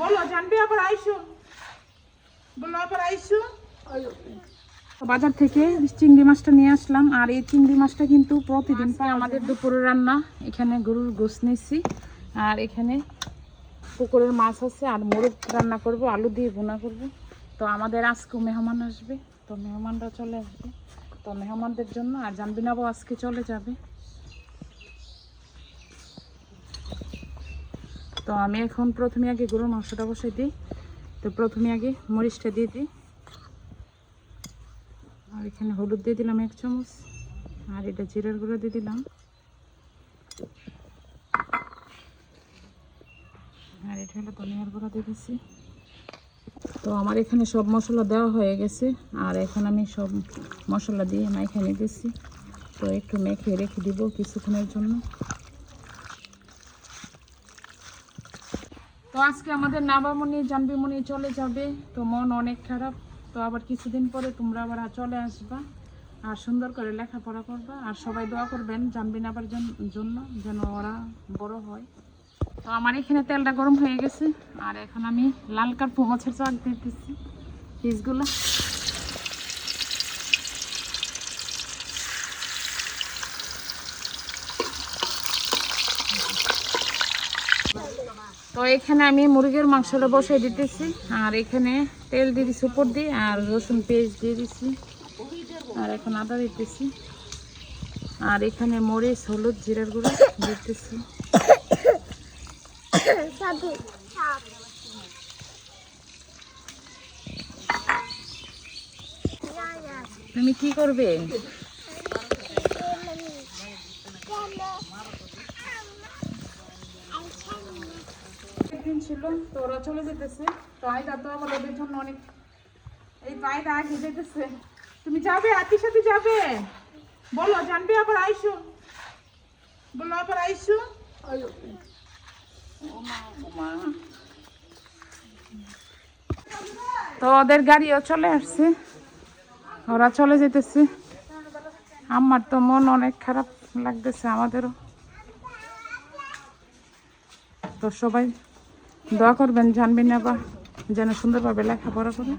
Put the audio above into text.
বলো জানবি আবার আইসো, বলো আবার আইসো। বাজার থেকে চিংড়ি মাছটা নিয়ে আসলাম, আর এই চিংড়ি মাছটা কিন্তু প্রতিদিন আমাদের দুপুরে রান্না। এখানে গরুর গোশত নিয়েছি, আর এখানে পুকুরের মাছ আছে, আর মোরগ রান্না করব, আলু দিয়ে ভুনা করব। তো আমাদের আজকে মেহমান আসবে, তো মেহমানরা চলে আসবে, তো মেহমানদের জন্য। আর জানবিনাবু আজকে চলে যাবে। তো আমি এখন প্রথমে আগে গরুর মাংসটা বসাই দিই। তো প্রথমে আগে মরিচটা দিয়ে দিই, আর এখানে হলুদ দিয়ে দিলাম 1 চামচ, আর এটা জিরার গুঁড়ো দিয়ে দিলাম, আর এটা হলো ধনিয়ার গুঁড়ো দিয়ে দিচ্ছি। তো আমার এখানে সব মশলা দেওয়া হয়ে গেছে, আর এখন আমি সব মশলা দিয়ে মাইখা নিতেছি। তো একটু মেখে রেখে দিব কিছুক্ষণের জন্য। তো আজকে আমাদের নাবামণি জানবিমণি চলে যাবে, তো মন অনেক খারাপ। তো আবার কিছুদিন পরে তোমরা আবার চলে আসবা, আর সুন্দর করে লেখাপড়া করবা, আর সবাই দোয়া করবেন জানবিনাবার জন্য যেন ওরা বড় হয়। তো আমার এখানে তেলটা গরম হয়ে গেছে, আর এখন আমি লাল কার্পু মাছের চাক দিতেছি পিসগুলো। তো এখানে আমি মুরগির মাংসটা বসাই দিতেছি, আর এখানে তেল দিয়ে দিচ্ছি উপর দিয়ে, আর রসুন পেস্ট দিয়ে দিচ্ছি, আর এখন আদা দিতেছি, আর এখানে মরিচ হলুদ জিরার গুঁড়ো দিতেছি। তুমি কি করবে? ছিল তো ওরা চলে যেতেছে, তো আয়দা তো আবার ওদের জন্য অনেক, এই তো আয়দা আগে যেতেছে। তুমি যাবে, আতির সাথে যাবে? বলো জানবি আবার আইসো, বলো আবার আইসো। তো ওদের গাড়িও চলে আসছে, ওরা চলে যেতেছে। আমার তো মন অনেক খারাপ লাগতেছে, আমাদেরও। তো সবাই দোয়া করবেন জানবিনাবা যেন সুন্দরভাবে লেখাপড়া করে।